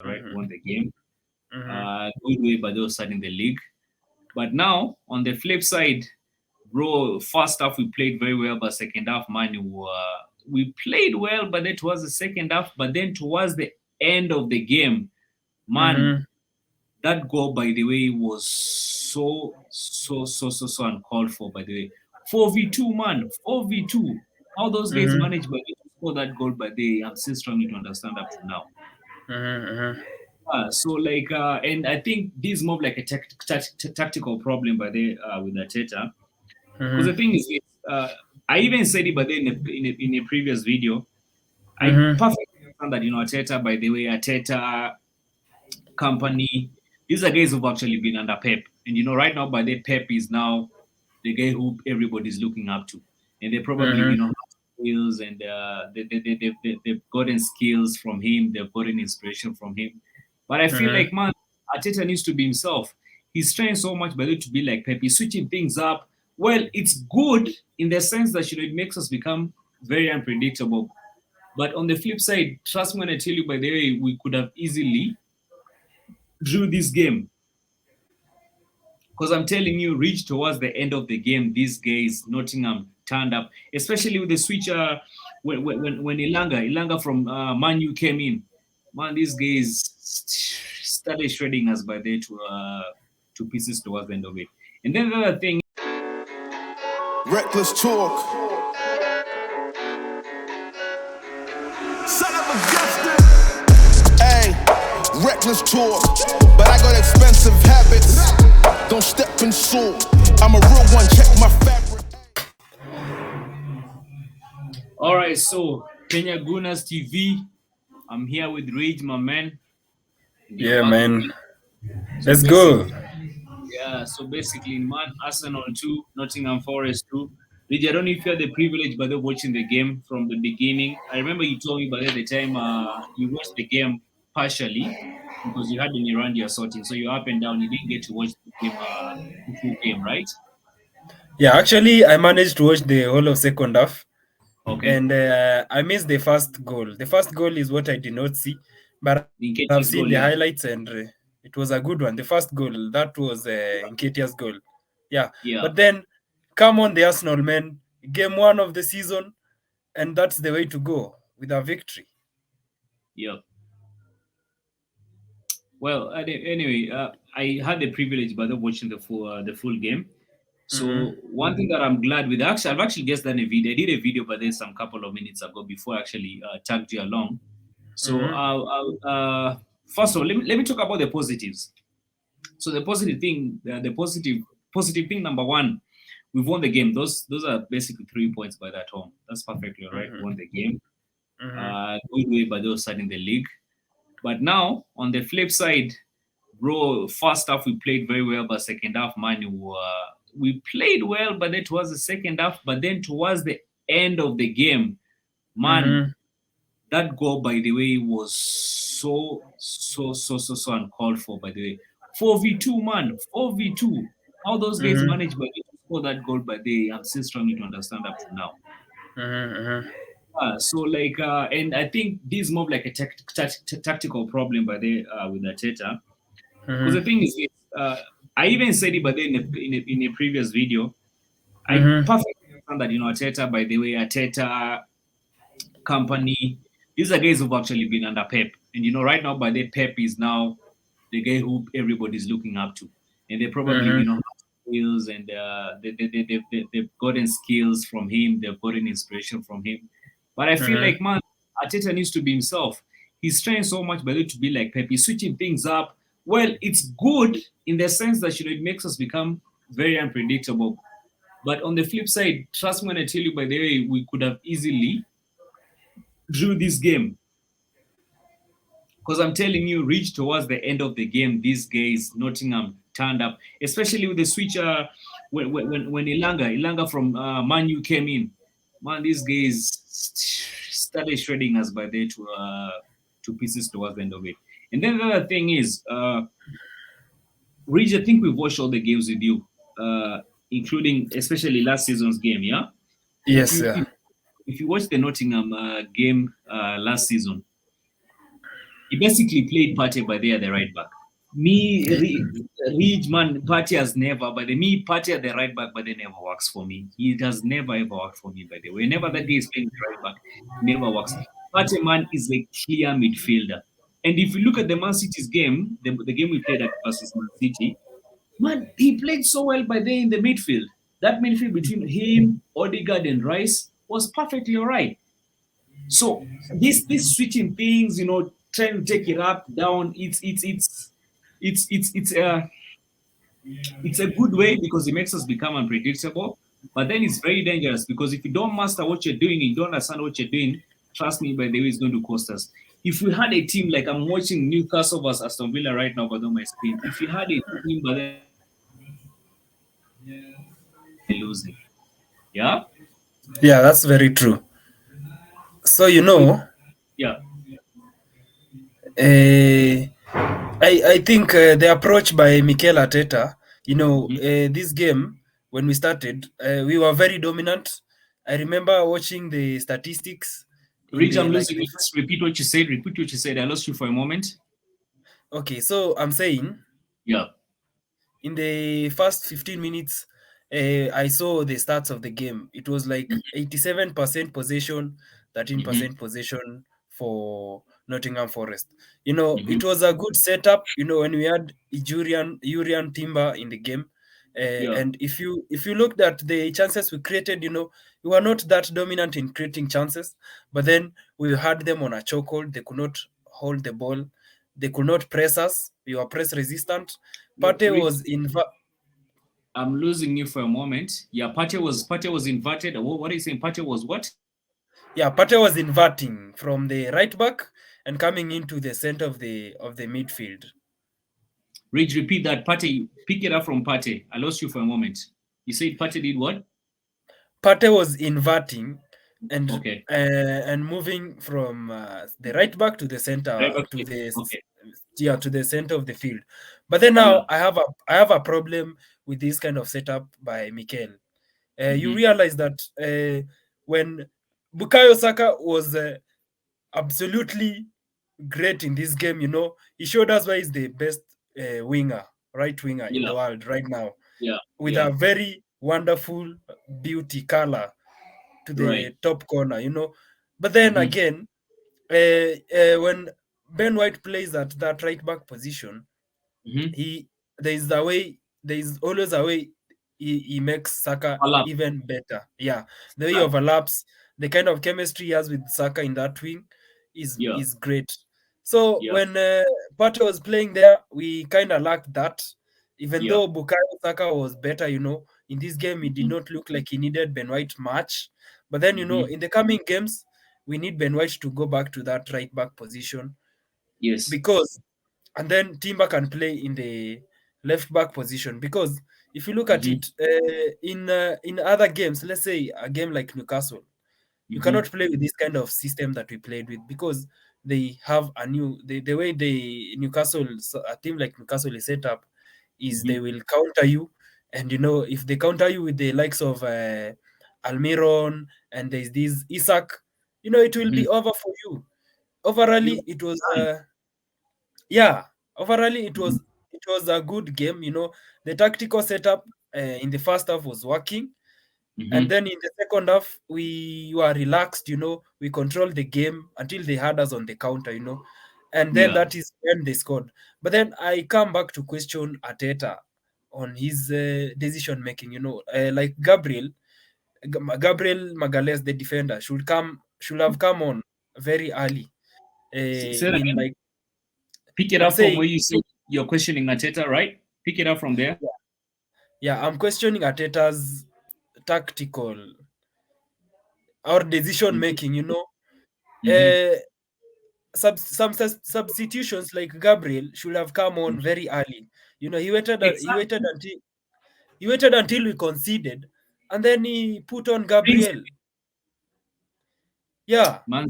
right, Mhm. won the game. Mhm. Good way, but they were starting the league. But now, on the flip side, bro, first half we played very well, but second half, man, we played well, but then towards the second half, but then towards the end of the game, man, Mhm. that goal, by the way, was so uncalled for, by the way. 4v2, man, 4v2. How those guys Mhm. managed by to score that goal, by the I'm still struggling to understand up to now. Mhm. And I think this is more of like a tactical problem by the with Arteta. Because the Mhm. thing is, I even said it, but then in a previous video, I Mhm. perfectly understand that Arteta, by the way, Arteta company, these are guys who've actually been under Pep, and right now, by the Pep is now the guy who everybody's looking up to, and they probably Mhm. have skills, and they've gotten skills from him, they've gotten inspiration from him. But I feel Mhm. like, man, Arteta needs to be himself. He's trying so much by the way to be like Pep. He's switching things up. Well, it's good in the sense that it makes us become very unpredictable. But on the flip side, trust me when I tell you, by the way, we could have easily drew this game. Because I'm telling you, reach towards the end of the game, these guys, Nottingham turned up, especially with the switch when Ilanga from Man U came in. Man, these guys started shredding us by there to pieces towards the end of it. And then the other thing, Reckless talk. Son of a gustin'. Hey, reckless talk. But I got expensive habits. Don't step in salt. I'm a real one, check my fabric. all right, so Kenya Gunas TV, I'm here with Rage, my man, and you're Yeah, back man. again. So Let's go. basically, yeah, so basically, man, Arsenal 2, Nottingham Forest 2. Rich, I don't know if you had the privilege, by the watching the game from the beginning. I remember you told me by the time you watched the game partially because you had an errand you're sorting. So you're up and down. You didn't get to watch the full game, right? Yeah, actually, I managed to watch the whole of second half, Okay. and I missed the first goal. The first goal is what I did not see, but I've seen the Nketiah's highlights, goal, and yeah. it was a good one. The first goal, that was Nketiah's goal. Yeah, but Yeah. then come on, the Arsenal man, game one of the season, and that's the way to go with a victory. Yeah. Well, anyway, I had the privilege by the watching the full game. Mm-hmm. So one thing that I'm glad with, actually, I've actually just done a video. I did a video, but then some couple of minutes ago before I actually tagged you along. So Mm-hmm. first of all, let me talk about the positives. So the positive thing, the positive thing number one, we've won the game. Those are basically 3 points by that home. That's perfectly all right. We Mm-hmm. won the game. Mm-hmm. Good way, but they were starting the league. But now on the flip side, bro, first half we played very well, but second half, man, we played well, but then towards the second half, but then towards the end of the game, man, Mm-hmm. that goal, by the way, was so uncalled for, by the way. 4v2, man, 4v2. How those guys Mm-hmm. managed by to score that goal, by the I'm still struggling to understand up to now. Mm-hmm. And I think this is more of like a tactical problem by the with Arteta. Because the Mm-hmm. thing is, uh, I even said it, but then in a previous video, I Mm-hmm. perfectly understand that Arteta, by the way, Arteta company, these are guys who've actually been under Pep, and right now, by the Pep is now the guy who everybody's looking up to, and they probably Mm-hmm. have skills, and they've gotten skills from him, they've gotten inspiration from him. But I feel Mm-hmm. like, man, Arteta needs to be himself. He's trying so much by the way to be like Pep. He's switching things up. Well, it's good in the sense that it makes us become very unpredictable. But on the flip side, trust me when I tell you, by the way, we could have easily drew this game. Because I'm telling you, reach towards the end of the game, these guys, Nottingham turned up, especially with the switch when Ilanga from Man U came in. Man, these guys started shredding us by there to pieces towards the end of it. And then the other thing is, Ridge, I think we've watched all the games with you, including especially last season's game. Yeah, if Yes, you yeah. if, if you watch the Nottingham game last season, He basically played Partey by there at the right back. Me, Ridge, man, Partey has never, by the me, Partey at the right back, but they never works for me. He has never ever worked for me, by the way. Whenever that guy is playing the right back, never works. Partey, man, is a clear midfielder. And if you look at the Man City's game, the game we played at versus Man City, man, he played so well by there in the midfield. That midfield between him, Odegaard, and Rice was perfectly all right. So this switching things, trying to take it up, down, it's a good way because it makes us become unpredictable. But then it's very dangerous because if you don't master what you're doing and you don't understand what you're doing, trust me, by the way, it's going to cost us. If we had a team like I'm watching Newcastle versus Aston Villa right now, but on my screen, if you had a team, but then losing, yeah, Yeah, that's very true. So so yeah, I think the approach by Mikel Arteta, mhm. this game when we started, we were very dominant. I remember watching the statistics in Rich, the I'm like losing the you. Just repeat what you said. Repeat what you said. I lost you for a moment. okay. So I'm saying Yeah. in the first 15 minutes, I saw the stats of the game. It was like 87% possession, Mm-hmm. 13% possession for Nottingham Forest. Mm-hmm. It was a good setup. When we had Urian Timber in the game, Yeah. and if you looked at the chances we created, we were not that dominant in creating chances, but then we had them on a chokehold. They could not hold the ball. They could not press us. We were press resistant. Partey Rich, was in I'm losing you for a moment. Yeah, Partey was inverted. What are you saying? Partey was what? yeah, Partey was inverting from the right back and coming into the center of the midfield. Rich, repeat that. Partey, pick it up from Partey. I lost you for a moment. You said Partey did what? Partey was inverting Okay. and moving from the right back to the Right center back to okay. to the center of the field. But then Yeah. now I have a problem with this kind of setup by Mikel. You Mm-hmm. realize that when Bukayo Saka was absolutely great in this game. He showed us why he's the best right winger in Yeah. the world right now, Yeah. with Yeah. a very wonderful beauty color to Right. the top corner. But then Mm-hmm. again, when Ben White plays at that right back position, Mm-hmm. he there is always a way he makes Saka Overlap. even better. Yeah, the way he Overlap. overlaps, the kind of chemistry he has with Saka in that wing is Yeah. is great. So Yeah. when Partey was playing there, we kind of lacked that. Even Yeah. though Bukayo Saka was better, in this game he did Mm-hmm. not look like he needed Ben White much. But then Mm-hmm. in the coming games, we need Ben White to go back to that right back position Yes. because and then Timber can play in the left back position because if you look at Mm-hmm. it in other games, let's say a game like Newcastle, you Mm-hmm. cannot play with this kind of system that we played with because they have the way a team like Newcastle is set up is Mm-hmm. they will counter you, and if they counter you with the likes of Almiron and there's this Isak, it will Mm-hmm. be over for you. You Overall, it was understand? yeah, overall Mm-hmm. it was a good game. The tactical setup in the first half was working, and Mm-hmm. then in the second half we were relaxed. We controlled the game until they had us on the counter. And then Yeah. that is when they scored. But then I come back to question Arteta on his decision making. Like Gabriel Magalhaes, the defender, should have come on very early. Say that In again. like Pick it I'm up from saying, where you say you're questioning Ateta, right? Pick it up from there. yeah, I'm questioning Arteta's tactical or decision Mm-hmm. making. Mm-hmm. Uh, substitutions like Gabriel should have come on very early. He waited. He waited Exactly. until we conceded, and then he put on Things, Gabriel. Yeah, man.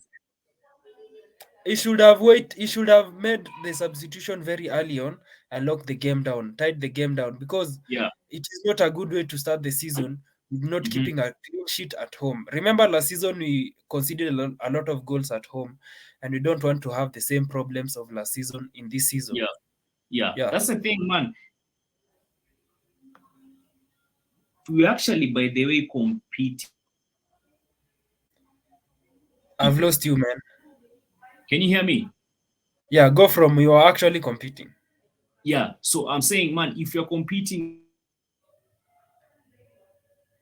He should have made the substitution very early on and locked the game down, tied the game down because Yeah. it is not a good way to start the season not Mhm. keeping a clean sheet at home. Remember last season we conceded a lot of goals at home, and we don't want to have the same problems of last season in this season. Yeah, yeah. Yeah, That's the thing, man. We actually, by the way, compete. I've lost you, man. Can you hear me? Yeah, go from you are actually competing. Yeah. So I'm saying, man, if you're competing,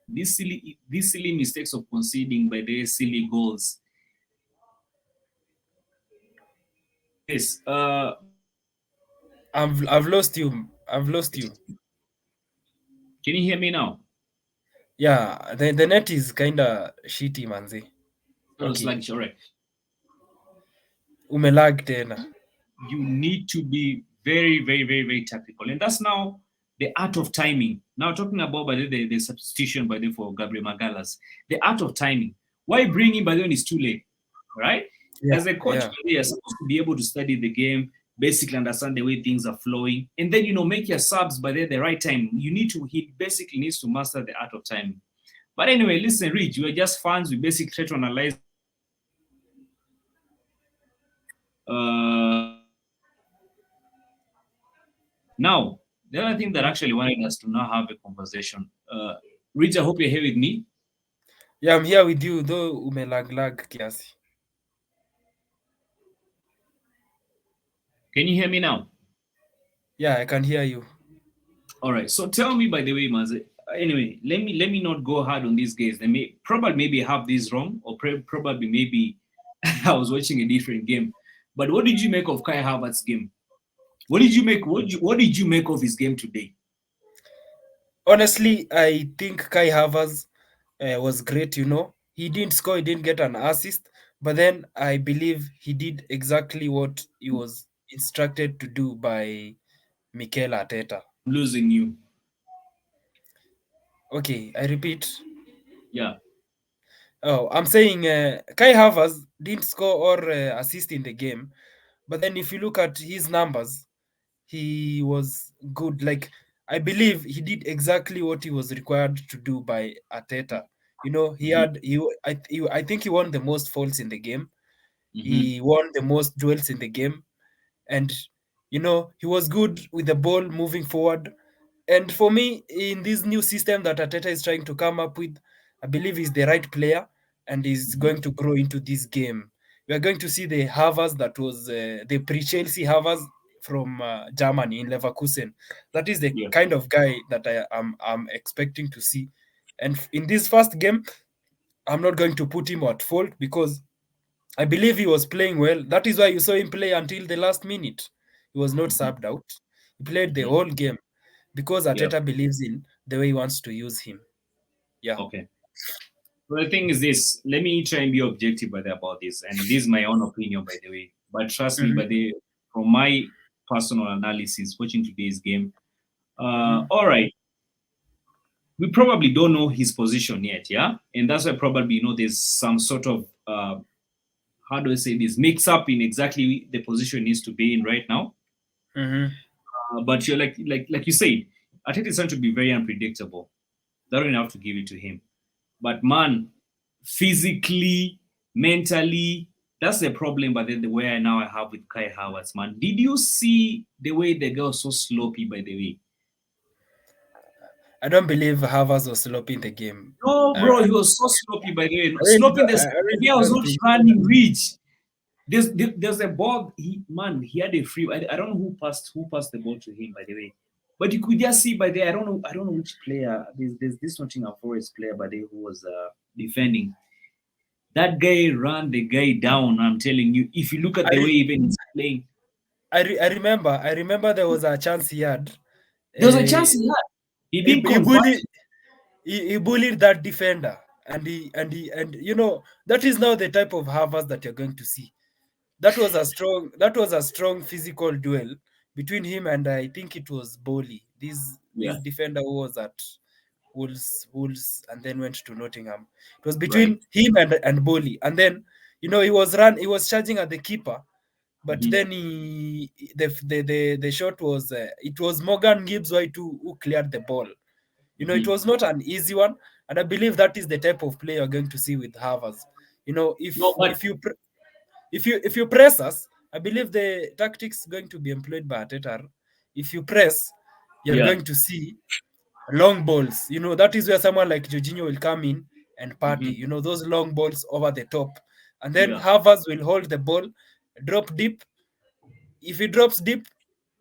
these silly mistakes of conceding by the silly goals. This I've lost you. I've lost you. can you hear me now? Yeah, the net is kinda shitty, manzi. Oh, it's Okay, like all right. umelag tena. You need to be very, very, very, very tactical. And that's now the art of timing. Now talking about by the substitution by the for Gabriel Magalas, the art of timing. Why bring him by the when it's too late? Right? Yeah, As a coach, yeah. you're supposed to be able to study the game, basically understand the way things are flowing, and then make your subs by the right time. He basically needs to master the art of timing. But anyway, listen, Rich, we're just fans. We basically try to analyze uh now, the other thing that actually wanted us to now have a conversation. Rich, I hope you're here with me. Yeah, I'm here with you, though umelag kiasi. Can you hear me now? Yeah, I can hear you. All right. So tell me, by the way, Maze. Anyway, let me not go hard on these guys. They may probably maybe have this wrong, or probably maybe I was watching a different game. But what did you make of Kai Havertz's game? What did you make? What did you make of his game today? Honestly, I think Kai Havertz was great. He didn't score, he didn't get an assist, but then I believe he did exactly what he was instructed to do by Mikel Arteta. I'm losing you. Okay, I repeat. Yeah. Oh, I'm saying Kai Havertz didn't score or assist in the game, but then if you look at his numbers, he was good. Like I believe he did exactly what he was required to do by Arteta. He Mm-hmm. had I think he won the most faults in the game. Mm-hmm. He won the most duels in the game, and he was good with the ball moving forward. And for me, in this new system that Arteta is trying to come up with, I believe he's the right player and he's Mm-hmm. going to grow into this game. We are going to see the Havertz that was the pre-Chelsea Havertz from Germany in Leverkusen. That is the Yeah. kind of guy that I'm expecting to see. And in this first game, I'm not going to put him at fault because I believe he was playing well. That is why you saw him play until the last minute. He was not Mm-hmm. subbed out. He played the Mm-hmm. whole game because Yeah. Arteta believes in the way he wants to use him. Yeah. Okay. Well, the thing is this. Let me try and be objective about this, and this is my own opinion, by the way. But trust me, Mhm, from my personal analysis, watching today's game, mhm, all right, we probably don't know his position yet, yeah, and that's why probably there's some sort of how do I say this mix up in exactly the position he needs to be in right now. mhm. But you're like you said, I think it's going to be very unpredictable. That don't have to give it to him. But man, physically, mentally, that's the problem. But then the way I have with Kai Havertz, man, did you see the way the girl was so sloppy? By the way, I don't believe Havertz was sloppy in the game. no, I, bro, he was so sloppy. By the way, I really, sloppy in the I sense the really guy was don't not think. running reach. There's a ball. He had a free. I don't know who passed the ball to him. By the way, but you could just see by there. I don't know which player. There's this Nottingham Forest player by there who was defending. That guy ran the guy down. I'm telling you. If you look at the way I, even he's playing, I remember there was a chance he had. there was a Uh, chance he had. He he, didn't he convert. bullied he bullied that defender, and that is now the type of Havertz that you're going to see. That was a strong physical duel between him and I think it was Bowley. This Yeah. defender who was at Wolves and then went to Nottingham. It was Right. between him and Bowley, and then he was charging at the keeper, but Mhm. then the shot was it was Morgan Gibbs White who cleared the ball. It Mhm. was not an easy one, And I believe that is the type of play you're going to see with Havertz. You know, No, but if you press us, I believe the tactics going to be employed by Arteta. If you press, you're yeah. going to see long balls. You know, that is where someone like Jorginho will come in and party. Mhm. You know, those long balls over the top. And then Yeah. Havertz will hold the ball, drop deep. If he drops deep,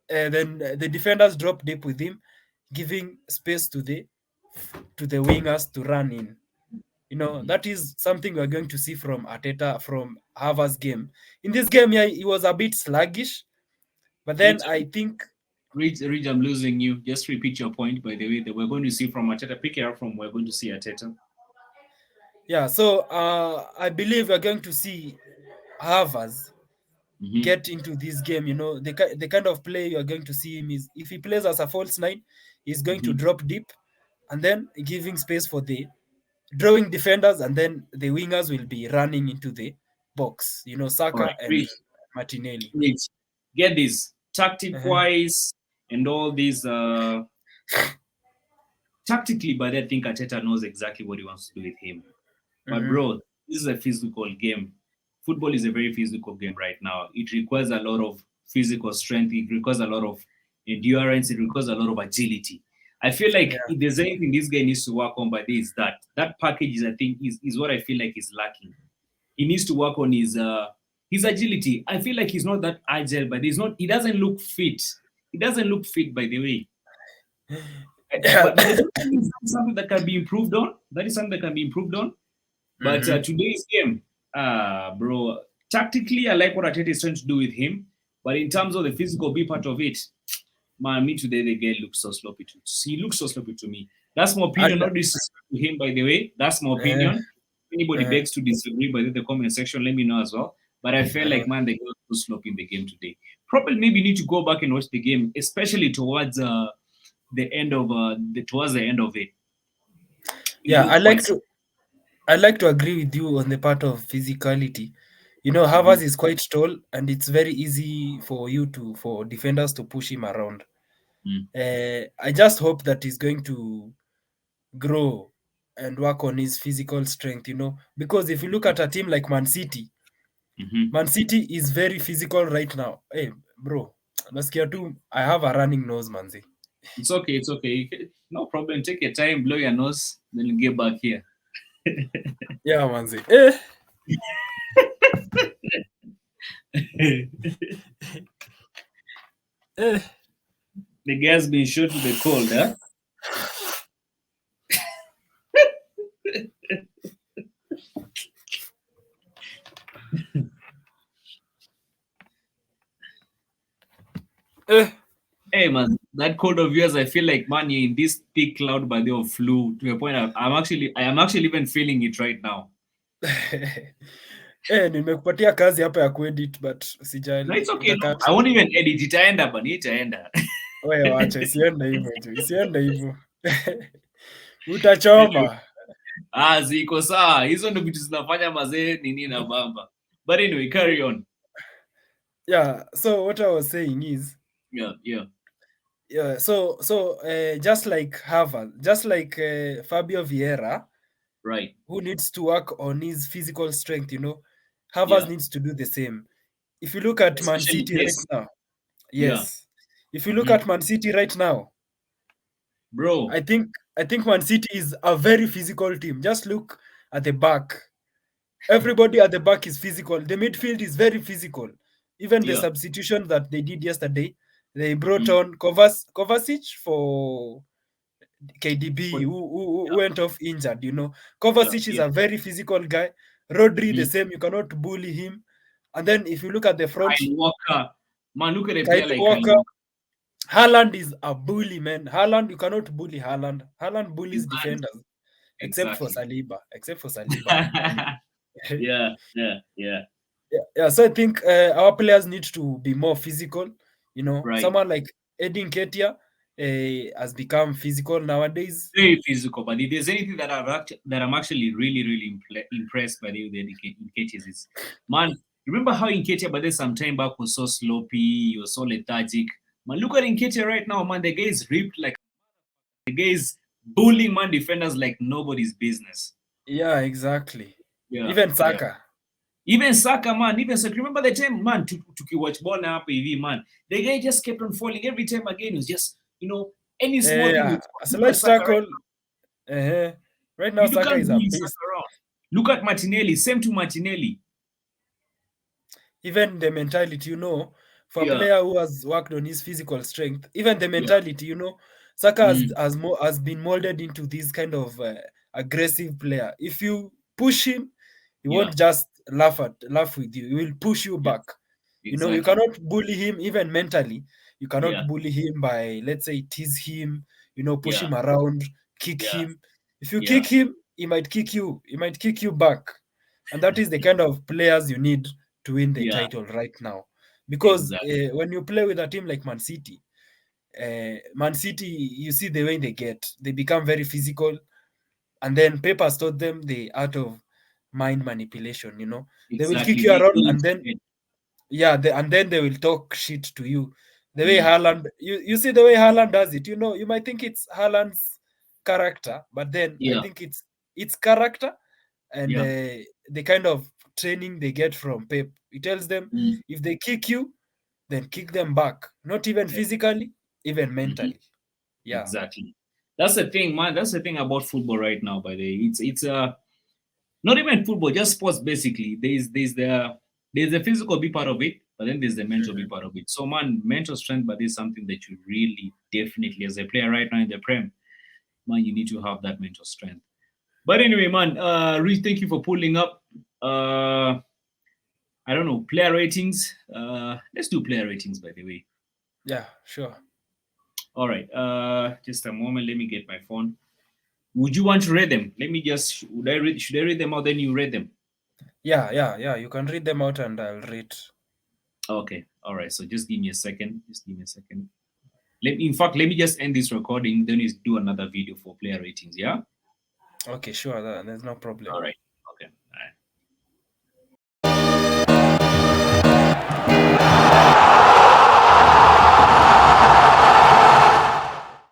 then the defenders drop deep with him, giving space to the wingers to run in. You know, Mhm. that is something we're going to see from Arteta, from Havertz game. In this game, yeah, he was a bit sluggish, but then It's I think, Ridge, I'm losing you. Just repeat your point, by the way, that we're going to see from Arteta. Pick it up from we're going to see Arteta. yeah, so I believe we're going to see Havertz Mm-hmm. get into this game. You know, the kind of play you're going to see him is if he plays as a false nine, he's going to Mm-hmm. drop deep and then giving space for the drawing defenders, and then the wingers will be running into the box. You know, All right, Saka and Ridge, Martinelli. Ridge, get this tactic Uh-huh. wise and all these tactically, but I think Arteta knows exactly what he wants to do with him. But Mhm. bro, this is a physical game. Football is a very physical game right now. It requires a lot of physical strength. It requires a lot of endurance. It requires a lot of agility. I feel like Yeah. if there's anything this guy needs to work on, by this, that package is, I think, is what I feel like is lacking. He needs to work on his agility. I feel like he's not that agile, but he's not. He doesn't look fit. He doesn't look fit, by the way. Yeah. But it's something that can be improved on. That is something that can be improved on. But Mhm. today's game, bro, tactically, I like what Arteta is trying to do with him. But in terms of the physical B part of it, man, me today, the guy looks so sloppy. He looks so sloppy to me. That's my opinion, And not disrespect to him, by the way. That's my uh, opinion. If anybody uh, begs to disagree, but in the comment section, let me know as well. But I felt uh, like, man, the guy was so sloppy in the game today. Probably maybe need to go back and watch the game, especially towards the end of towards the end of it. He yeah, looked quite. I like to agree with you on the part of physicality. You know, Mhm. Havertz is quite tall, and it's very easy for defenders to push him around. Mm. I just hope that he's going to grow and work on his physical strength. You know, because if you look at a team like Mhm. Man City is very physical right now. Hey, bro, nasikia tu I have a running nose, manzi. It's okay. It's okay. No problem. Take your time, blow your nose, then you get back here. Yeah, manzi. Eh. The guy's been shot with the cold, huh? Eh. Hey man, that cold of yours, I feel like man, you're in this thick cloud by the of flu to a point I am actually even feeling it right now. Nimekupatia kazi hapa ya kuedit but No, usijali it's okay. No, utakat. I won't even edit. Itaenda, but itaenda. Wewe wacha isiende hivyo tu. Isiende hivyo. Utachoma. Ziko sawa. Hizo ndo vitu zinafanya mazee nini na bamba. But anyway, carry on. Yeah, so what I was saying is Yeah. just like Harvard, just like Fabio Vieira, Right. who needs to work on his physical strength, you know, Harvard Yeah. needs to do the same. If you look at Man Especially City right this. now, Yeah. yes. If you look Mhm. at Man City right now, Bro. I think Man City is a very physical team. Just look at the back. Everybody at the back is physical. The midfield is very physical. Even the Yeah. substitution that they did yesterday, they brought Mhm. on Kovacic for KDB, But- who Yeah. went off injured. You know, Yeah. Kovacic is Yeah. a very physical guy. Rodri the Mhm. same. You cannot bully him. And then if you look at the front, Kyle Walker. Man, look at a Kyle player like Kyle Walker, Walker. Haaland is a bully, man. Haaland, you cannot bully Haaland. Haaland bullies Man, defenders, except for exactly. Saliba. Except for Saliba. Yeah. Yeah. So I think our players need to be more physical. You know, Right. someone like Eddie Nketiah has become physical nowadays. Very physical. But if there's anything that I'm actually really impressed by the Nketiah is, man, remember how Nketiah by this some time back was so sloppy, he was so lethargic. Man, look at Nketiah right now, man. The guy is ripped like the guy is bullying man defenders like nobody's business. Yeah, exactly. Yeah, Even yeah. Saka. Even Saka, man, even Saka. Remember the time, man, to watch ball now, PV, man. The guy just kept on falling every time again. It was just, any small thing. Yeah, a Look at slight Saka right tackle. Right now, now. You Saka can't is a bully Saka beast. around. Look at Martinelli. Same to Martinelli. Even the mentality, for a Yeah, player who has worked on his physical strength, even the yeah. mentality, Saka Mm, has been molded into this kind of aggressive player. If you push him, he yeah, won't just laugh with you. He will push you yeah. back. You Exactly. cannot bully him even mentally. You Yeah, cannot bully him by, let's say, tease him, push yeah, him around, kick yeah, him. If you yeah, kick him, he might kick you. He might kick you back. And that is the kind of players you need to win the yeah. title right now. Because Exactly. when you play with a team like Man City, you see the way they become very physical. And then Pep has taught them the art of mind manipulation. They will kick Exactly. you They around, go and into then it. and then they will talk shit to you. The way Mm, Haaland, you see the way Haaland does it. You might think it's Haaland's character, but then I yeah, think it's character and yeah, the kind of training they get from Pep. He tells them mm, if they kick you, then kick them back. Not even yeah. physically, even Mhm. mentally. Yeah. Exactly. That's the thing, man. That's the thing about football right now. By the way, it's not even football, just sports. Basically, there's the physical be part of it, but then there's the mental be Mhm. part of it. So, man, mental strength, but is something that you really definitely, as a player right now in the Prem, man, you need to have that mental strength. But anyway, man, Rich, thank you for pulling up. I don't know, player ratings. Let's do player ratings, by the way. Yeah, sure. All right. Just a moment. Let me get my phone. Would you want to read them? Let me just. Should I read them out? Then you read them. Yeah. You can read them out and I'll read. Okay. All right. So just give me a second. Just give me a second. In fact, let me just end this recording. Then we do another video for player ratings. Yeah. Okay, sure. There's no problem. All right.